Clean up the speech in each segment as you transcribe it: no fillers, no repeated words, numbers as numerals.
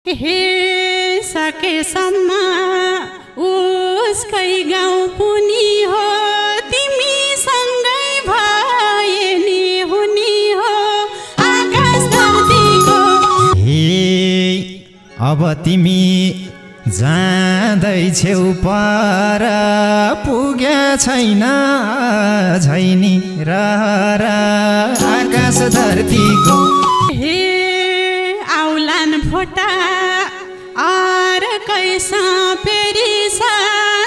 हे सकेसम्म उसकै गाउँ पुनी हो, तिमीसँगै भए नि हुनी हो आकाश धरतीको। हे अब तिमी जाँदैछौ पर, पुग्या छैन झैनी रहर आकाश धरतीको। हे आउलान फोटा अर्कैसँग पेरी छ,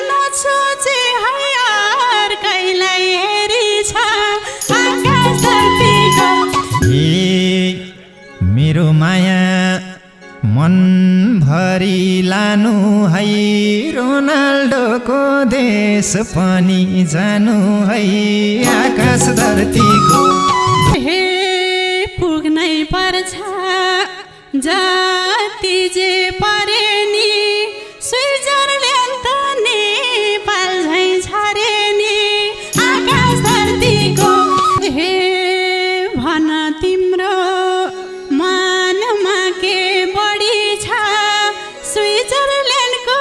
नछोचे है अर्कैलाई हेरी छ आकाश धरतीको। हे मेरो माया मनभरि लानु है, रोनाल्डोको देश पनि जानु है आकाश धरतीको। हे पुग्नै पर्छ जति जे परे नि, स्विजरल्यान्ड त नेपाल झैँ छरे नि आकाश धरतीको। हे भन तिम्रो मनमा के बढी छ, स्विजरल्यान्डको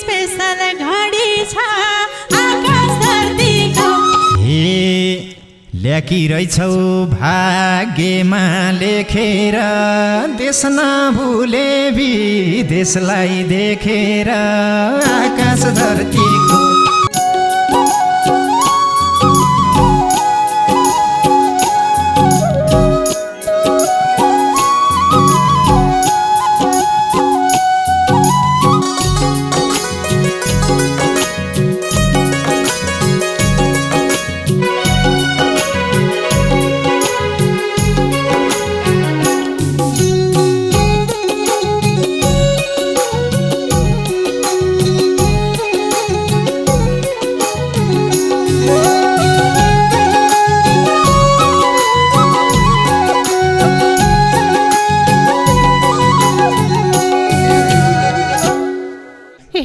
स्पेसल घडी छ आकाश धरतीको। हे ल्याकिरहेछौ भाग्यमा लेखेर, देश नभुले विदेशलाई देखेर आकाश धरतीको।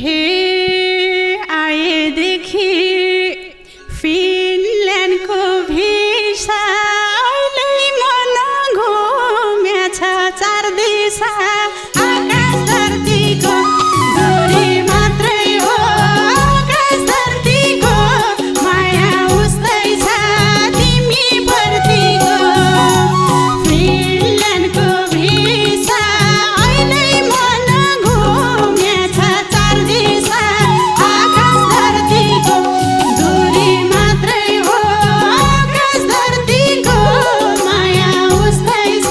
हे आएदेखि फिनल्यान्डको भिसा, अहिले मन घुमेछ 4 दिशा आकाश धरतीको। दूरी मात्रै हो आकाश धरतीको, माया उस्तै छ तिमी प्रतिको। फिनल्यान्डको भिसा, अहिले मन घुमेछ 4 दिशा आकाश धरतीको। दूरी मात्रै हो आकाश धरतीको, माया उस्तै छ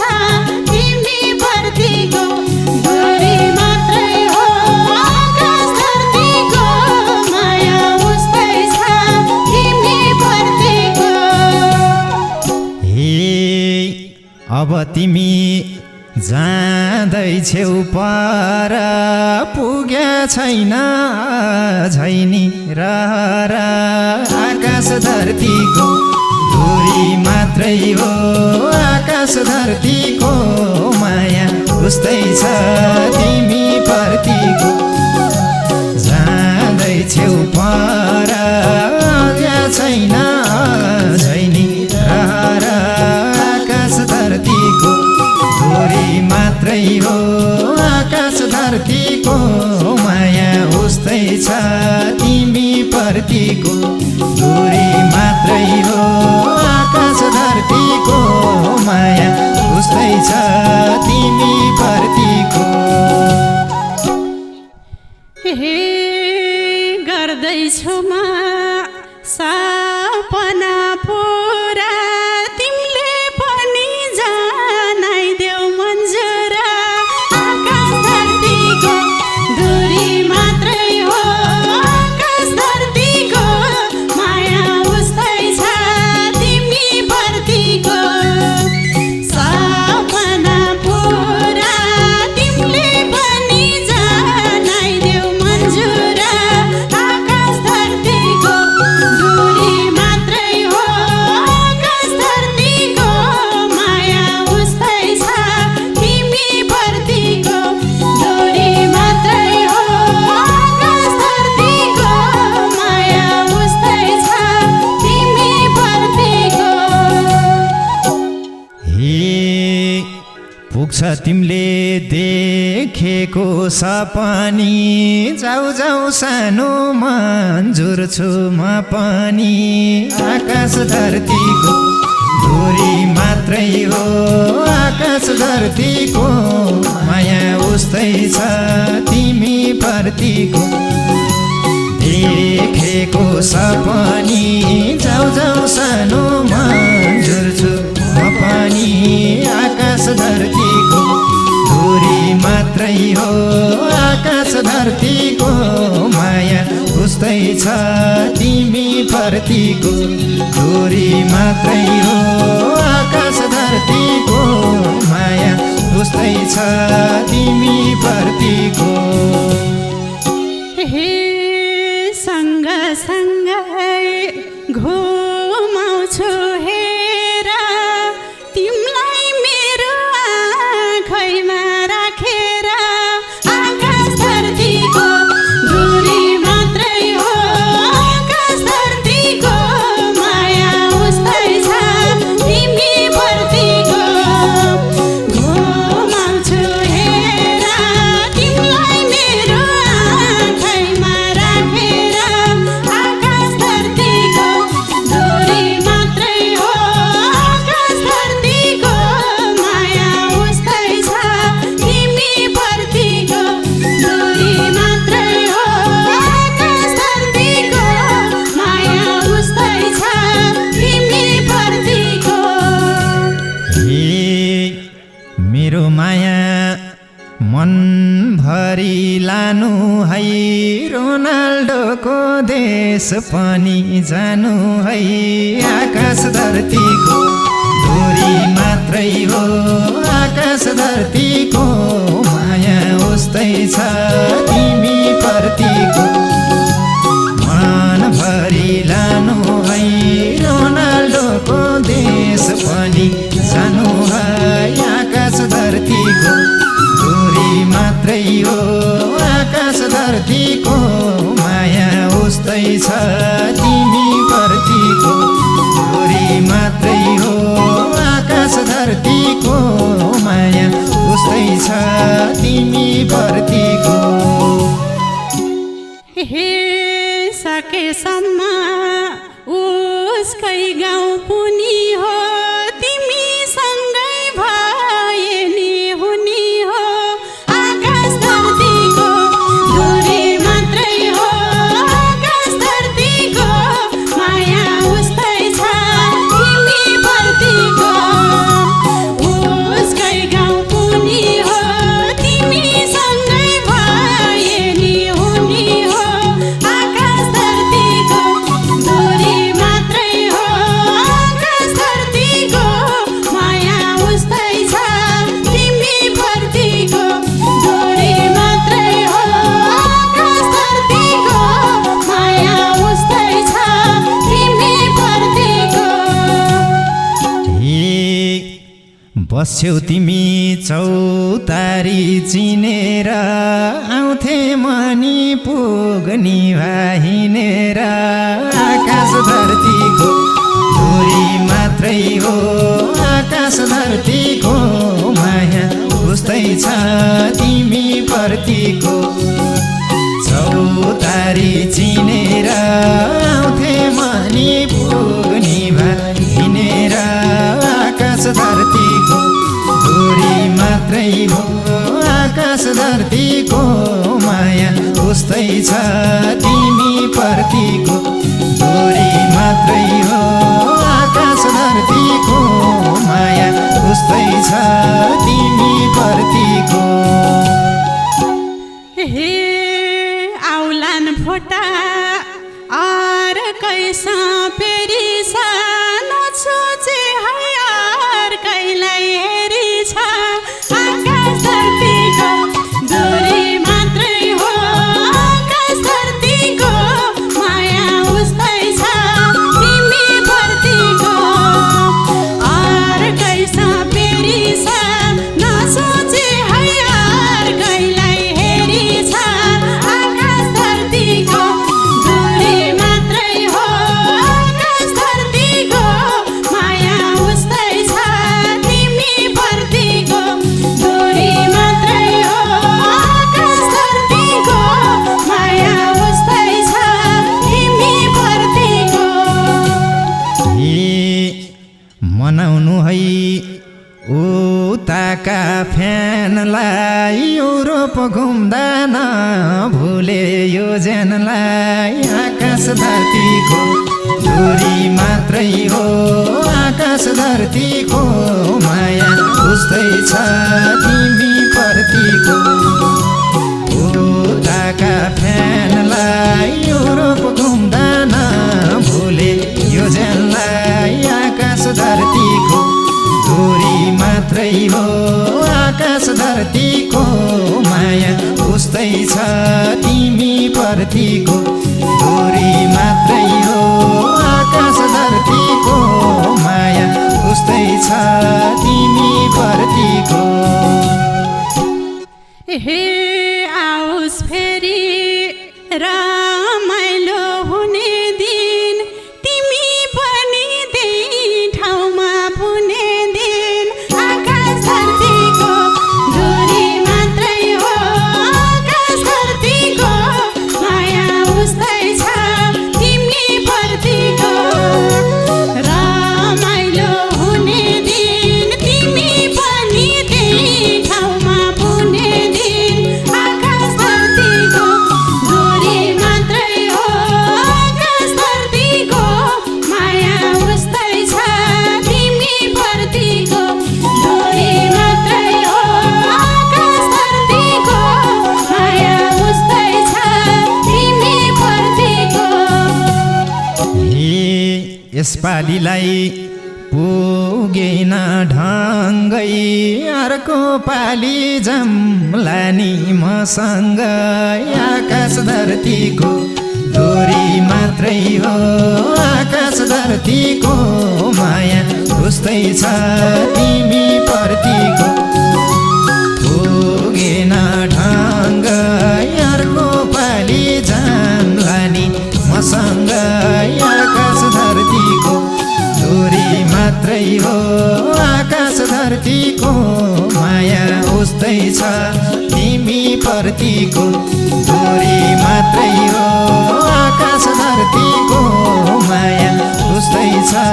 तिमी प्रतिको। दूरी मात्रै हो आकाश धरतीको, माया उस्तै छ तिमी प्रतिको। हे अब तिमी जाँदैछौ पर, पुग्या छैन झैनी रहर आकाश धरतीको। दूरी मात्रै हो आकाश धरतीको, माया उस्तै छ तिमी प्रतिको। जाँदैछौ पर, पुग्या छैन झैनी रहर आकाश धरतीको। दूरी मात्रै हो आकाश धरतीको, माया उस्तै छ तिमी प्रतिको। दूरी मात्रै हो आकाश धरतीको, माया उस्तै छ तिमी प्रतिको। हे गर्दैछु म सपना पुरा, तिमीले पनि जनाइदेऊ मन्जुर आकाश धरतीको। दूरी मात्रै हो आकाश धरतीको, माया उस्तै छ तिमी प्रतिको। सपना पुरा तिमीले पनि जनाइदेऊ मन्जुर आकाश धरतीको। दूरी मात्रै हो आकाश धरतीको, माया उस्तै छ तिमी प्रतिको। दूरी मात्रै हो आकाश धरतीको, माया उस्तै छ तिमी प्रतिको। हे पुग्छ तिमीले देखेको सपनी जाऊ जाऊ सानो मन्जुर छु म पनि आकाश धरतीको दूरी मात्रै हो आकाश धरतीको माया उस्तै छ तिमी प्रतिको देखेको सपनी जाऊ जाऊ सानो मन्जुर छु म पनि आकाश धरतीको दूरी मात्रै हो आकाश धरतीको माया उस्तै छ तिमी प्रतिको दूरी मात्रै हो आकाश धरतीको माया उस्तै छ तिमी प्रतिको हे सँगसँगै घुमाउँछु हेर तिमीलाई मेरो आँखैमा राखेर आकाश धरतीको दूरी मात्रै हो आकाश धरतीको माया उस्तै छ तिमी प्रतिको घुमाउँछु हेर तिमीलाई मेरो आँखैमा राखेर आकाश धरतीको दूरी मात्रै हो आकाश धरतीको माया उस्तै छ तिमी प्रतिको दूरी मात्रै हो आकाश धरतीको माया उस्तै छ तिमी प्रतिको हे मेरो माया मनभरि लानु है रोनाल्डोको देश पनि जानु है आकाश धरतीको दूरी मात्रै हो आकाश धरतीको माया उस्तै छ तिमी प्रतिको मनभरि लानु है रोनाल्डोको देश पनि जानु है आकाश धरतीको दूरी मात्रै हो आकाश धरतीको माया उस्तै छ तिमी प्रतिको दूरी मात्रै हो आकाश धरतीको माया उस्तै छ तिमी प्रतिको हे सकेसम्म उसकै गाउँ पुनि हो तिमीसँगै भए नि हुने हो आकाश धरतीको दूरी मात्रै हो आकाश धरतीको माया उस्तै छ तिमी प्रतिको उसकै गाउँ पुनि हो तिमीसँगै भए नि हुने हो आकाश धरतीको दूरी मात्रै हो आकाश धरतीको माया उस्तै छ तिमी प्रतिको दूरी मात्रै हो आकाश धरतीको माया उस्तै छ तिमी प्रतिको हे बस्यौ तिमी चौतारी चिनेर आउँथे मनी पुग्नी हिँडेर आकाश धरतीको दूरी मात्रै हो आकाश धरतीको माया उस्तै छ तिमी प्रतिको चौतारी चिनेर आउँथे मनी पुग्नी हिँडेर आकाश धरतीको दूरी मात्रै हो आकाश धरतीको माया उस्तै छ तिमी प्रतिको दूरी मात्रै हो आकाश धरतीको माया उस्तै छ तिमी प्रतिको हे आउलान फोटा आर कैसा पेरी सानो सोचे है यार कैलाई हेरी छ आकाश धरतीको दूरी मात्रै हो आकाश धरतीको माया उस्तै छ तिमी प्रतिको आर कैसा पेरी सानो सोचे है यार कैलाई हेरी छ आकाश धरतीको दूरी मात्रै हो उताका फ्यानलाई युरोप घुम्दा नभुले यो ज्यानलाई आकाश धरतीको दूरी मात्रै हो आकाश धरतीको माया उस्तै छ तिमी प्रतिको उताका फ्यानलाई युरोप घुम्दा नभुले यो ज्यानलाई आकाश धरतीको दूरी मात्रै हो आकाश धरतीको माया उस्तै छ तिमी प्रतिको दूरी मात्रै हो आकाश धरतीको माया उस्तै छ तिमी प्रतिको हे आओस् फेरि रमाइलो हुने दिन तिमी पनि त्यही ठाउँमा पुने दिन आकाश धरतीको दूरी मात्रै हो आकाश धरतीको माया उस्तै छ तिमी प्रतिको रमाइलो हुने दिन तिमी पनि त्यही ठाउँमा पुने दिन आकाश धरतीको दूरी मात्रै हो आकाश धरतीको माया उस्तै छ तिमी प्रतिको दूरी मात्रै हो आकाश धरतीको माया उस्तै छ तिमी प्रतिको हे यसपालिलाई पुगेन ढङ्गै अर्को पाली जम्ला नि मसँगै आकाश धरतीको दूरी मात्रै हो आकाश धरतीको माया उस्तै छ तिमी प्रतिको पुगेन ढङ्गै अर्को पाली जम्ला नि मसँगै आकाश धरतीको दूरी मात्रै हो आकाश धरतीको माया उस्तै छ तिमी प्रतिको दूरी मात्रै हो आकाश धरतीको माया उस्तै छ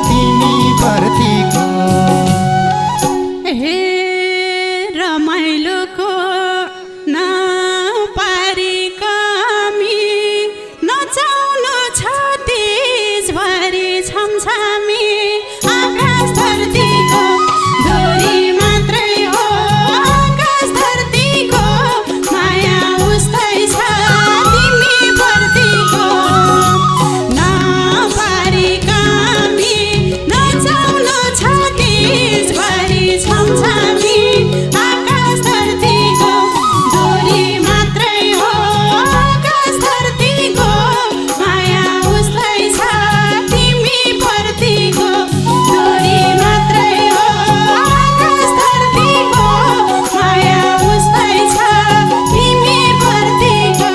तिमी प्रतिको हे रमाइलोको नपारी कमी नचाउनु छ देशभरि छमछामी आकाश धरतीको दूरी मात्रै हो आकाश धरतीको माया उस्तै छ तिमी प्रतिको नपारी कमी नचाउनु छ देशभरि छमछामी आकाश धरतीको दूरी मात्रै हो आकाश धरतीको माया उस्तै छ तिमी प्रतिको दूरी मात्रै हो आकाश धरतीको माया उस्तै छ तिमी प्रतिको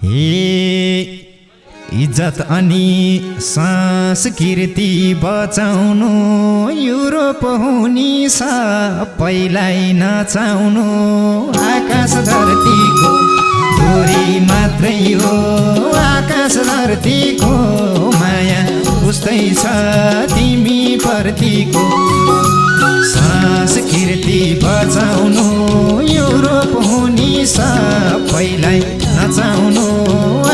हे इज्जत अनि संस्कृति बचाउनु युरोप हुने सबैलाई नचाउनु आकाश धरतीको दूरी मात्रै हो आकाश धरतीको माया उस्तै छ तिमी प्रतिको संस्कृति बचाउनु युरोप हुने सबैलाई नचाउनु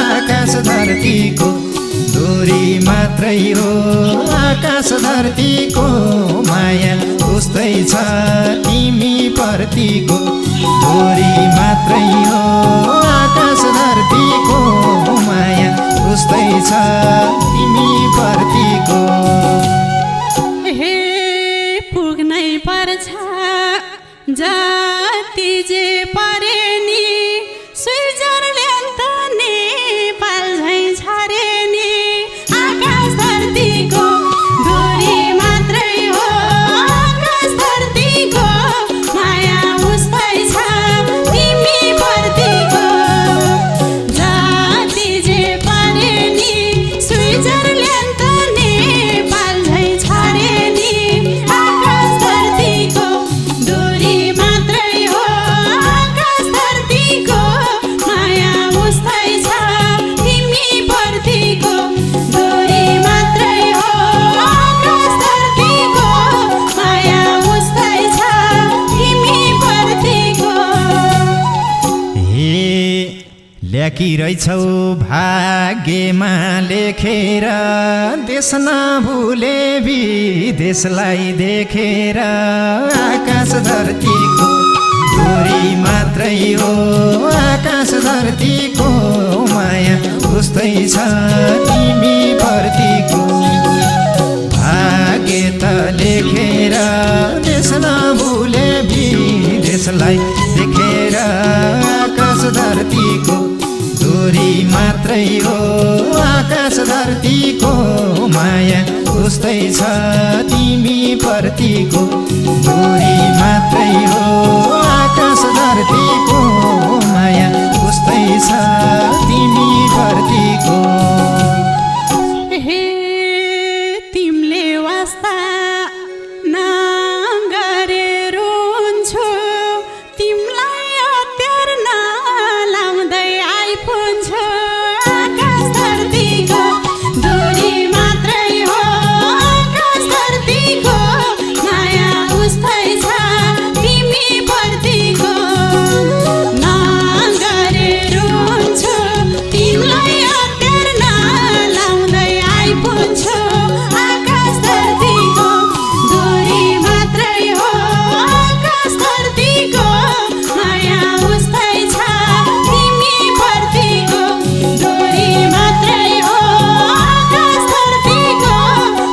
आकाश धरतीको दूरी मात्रै हो आकाश धरतीको माया उस्तै छ तिमी प्रतिको दूरी मात्रै हो आकाश धरतीको माया उस्तै छ तिमी प्रतिको हे पुग्नै पर्छ जति जे परे नि स्विजरल्यान्ड त नेपाल झैँ छरे नि आकाश धरतीको दूरी मात्रै हो आकाश धरतीको माया उस्तै छ तिमी प्रतिको जति जे परे नि स्विजरल्यान्ड त नेपाल झैँ छरे नि आकाश धरतीको दूरी मात्रै हो आकाश ल्याकी रहेछौ भाग्यमा लेखेर देश नभुले विदेशलाई देखेर आकाश धरतीको दूरी मात्रै हो आकाश धरतीको माया उस्तै छ तिमी प्रतिको भाग्य त लेखेर देश नभुले विदेशलाई देखेर आकाश धरतीको दूरी मात्रै हो आकाश धरतीको माया उस्तै छ तिमी प्रतिको दूरी मात्रै हो आकाश धरतीको माया उस्तै छ तिमी प्रतिको हे तिमीले वास्ता नगरे रुन्छु तिमीलाई अत्यार नलाउँदै आइपुग्छु आकाश धरतीको दूरी मात्रै हो आकाश धरतीको माया उस्तै छ तिमी प्रतिको नगरे रुन्छु तिमीलाई अत्यार नलाउँदै आइपुग्छु आकाश धरतीको दूरी मात्रै हो आकाश धरतीको माया उस्तै छ तिमी प्रतिको दूरी मात्रै हो आकाश धरतीको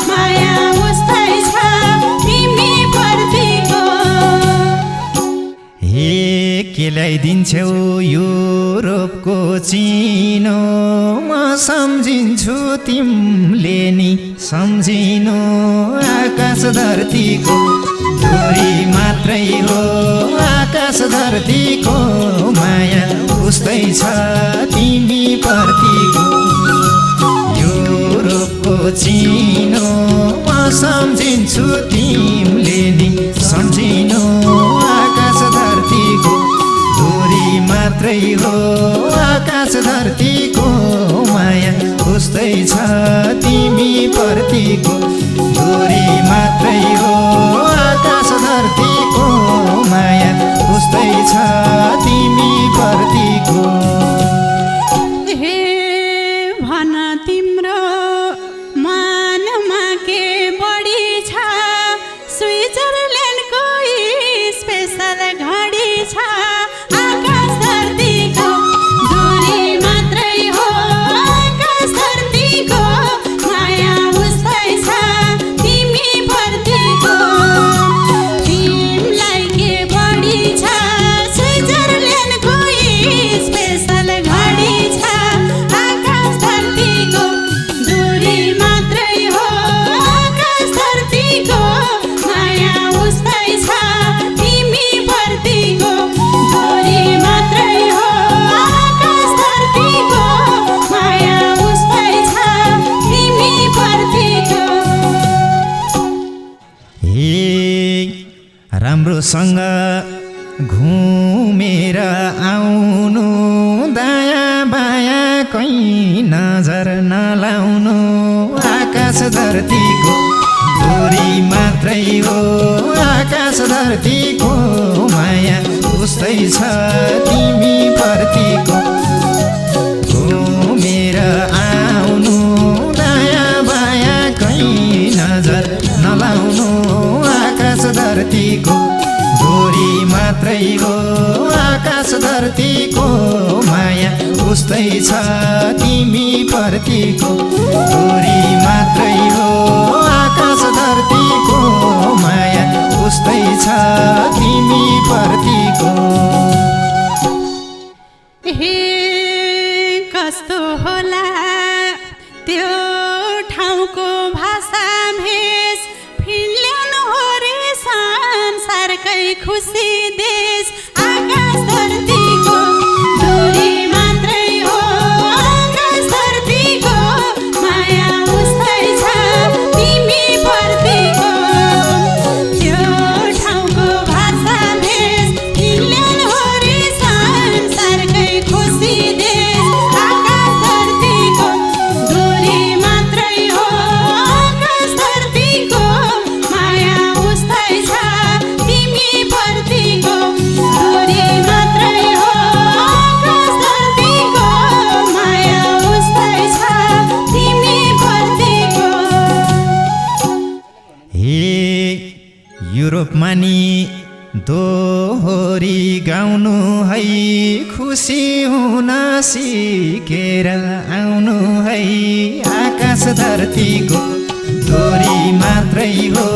माया उस्तै छ तिमी प्रतिको हे के ल्याइदिन्छौ युरोपको चिनो म सम्झिन्छु तिमीले नि सम्झिनु आकाश धरतीको दूरी मात्रै हो आकाश धरतीको माया उस्तै छ तिमी प्रतिको युरोपको चिनो म सम्झिन्छु तिमीले नि सम्झिनु आकाश धरतीको दूरी मात्रै हो आकाश धरतीको माया उस्तै छ तिमी प्रतिको दूरी मात्रै हो आकाश धरतीको माया उस्तै छ तिमी प्रतिको हे भन तिम्रो मनमा के बढी छ स्विजरल्यान्डको स्पेसल घडी छ आकाश धरतीको दूरी मात्रै हो आकाश धरतीको माया उस्तै छ तिमी प्रतिको तिमीलाई के बढी छ स्विजरल्यान्डको स्पेसल घडी छ आकाश धरतीको दूरी मात्रै हो आकाश धरतीको माया उस्तै छ तिमी प्रतिको दूरी मात्रै हो आकाश धरतीको माया उस्तै छ तिमी प्रतिको हे राम्रोसँग घुमेर आउनु दायाँ बायाँ कहीँ नजर नलाउनु आकाश धरतीको दूरी मात्रै हो आकाश धरतीको माया उस्तै छ तिमी प्रतिको घुमेर आउनु दायाँ बायाँ कहीँ नजर नलाउनु आकाश धरतीको दूरी मात्रै हो आकाश धरतीको माया उस्तै छ तिमी प्रतिको दूरी मात्रै हो आकाश धरतीको माया उस्तै छ तिमी प्रतिको हे कस्तो होला त्यो ठाउँको भाषा भेष फिनल्यान्ड हो रे संसारकै खुसी देश आकाश धरतीको दूरी मात्रै हो आकाश धरतीको माया उस्तै छ तिमी प्रतिको त्यो ठाउँको भाषा भेष फिनल्यान्ड हो रे संसारकै खुसी देश आकाश धरतीको दूरी मात्रै हो आकाश धरतीको माया उस्तै छ तिमी प्रतिको युरोपमा नि दोहोरी गाउनु है खुसी हुन सिकेर आउनु है आकाश धरतीको दोरी मात्रै हो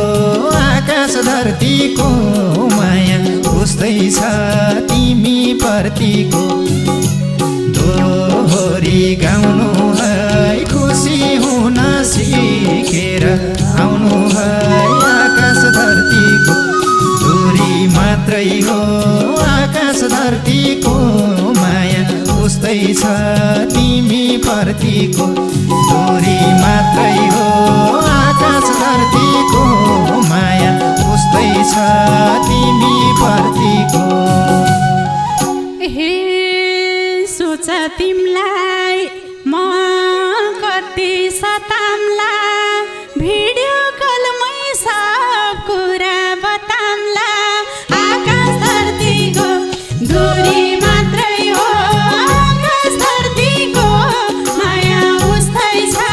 आकाश धरतीको माया उस्तै छ तिमी प्रतिको दोहोरी गाउनु है खुसी हुन सिकेर आउनु है आकाश धरतीको दोरी मात्रै हो आकाश धरतीको माया उस्तै छ तिमी प्रतिको दोरी मात्रै हो आकाश धरतीको माया उस्तै छ तिमी प्रतिको हे सोच तिमलाई म कति सताम्ला भिडियो कलमै सब कुरा बताम्ला आकाश धरतीको दूरी मात्रै हो आकाश धरतीको माया उस्तै छ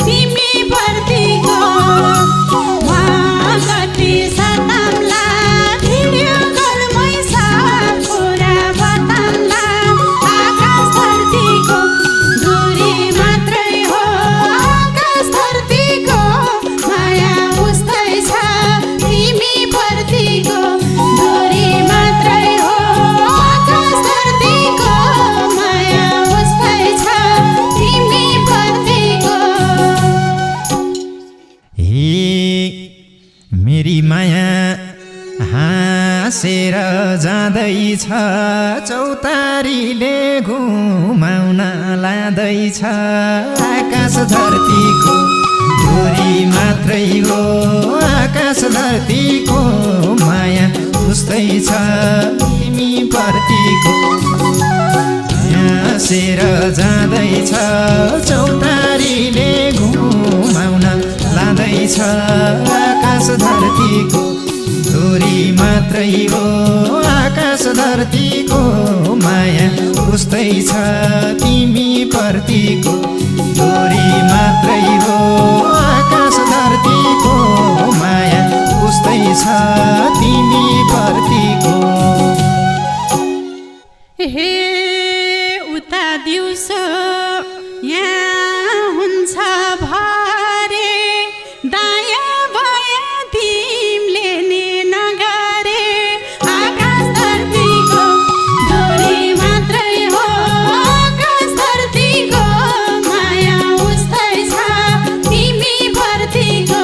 तिमी प्रतिको म कति सताम्ला भिडियो कलमै सब कुरा बताम्ला आकाश धरतीको दूरी मात्रै हो आकाश धरतीको माया उस्तै छ तिमी प्रतिको दूरी मात्रै हो आकाश धरतीको माया उस्तै छ तिमी प्रतिको हे मेरी माया हाँसेर जाँदैछ चौतारीले घुमाउन लाँदैछ आकाश धरतीको दोरी मात्रै हो आकाश धरतीको माया उस्तै छ तिमी प्रतिको हाँसेर जाँदैछ चौतारीले घुमाउन लाँदैछ आकाश धरतीको दोरी मात्रै हो आकाश धरतीको माया उस्तै छ तिमी प्रतिको दोरी मात्रै हो आकाश धरतीको माया उस्तै छ तिमी प्रतिको हे उता दिउँसो यहाँ हुन्छ भरे दायाँ बायाँ तिमीले नि नगरे आकाश धरतीको दोरी मात्रै हो आकाश धरतीको माया उस्तै छ तिमी प्रतिको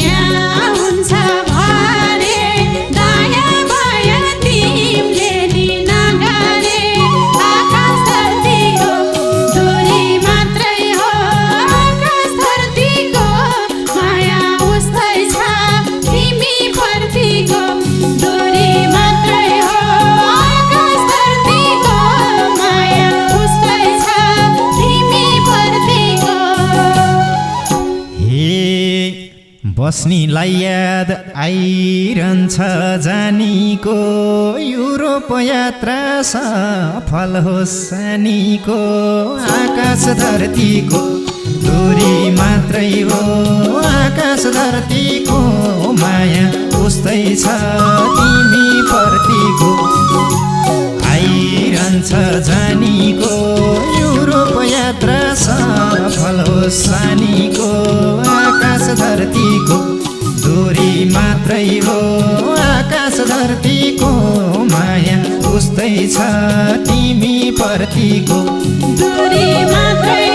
यहाँ हुन्छ भरे दायाँ बायाँ तिमीले नि नगरे आकाश धरतीको दोरी मात्रै हो आकाश धरतीको माया उस्तै छ तिमी प्रतिको दोरी मात्रै हो आकाश धरतीको माया उस्तै छ तिमी प्रतिको हे बस्नीलाई याद आइरहन्छ जानीको युरोप यात्रा सफल होस् सानीको आकाश धरतीको दोरी मात्रै हो आकाश धरतीको माया उस्तै छ तिमी प्रतिको आइरहन्छ जानीको युरोप यात्रा सफल होस् सानीको आकाश धरतीको दोरी मात्रै हो आकाश धरतीको माया उस्तै छ तिमी प्रतिको दूरी मात्रै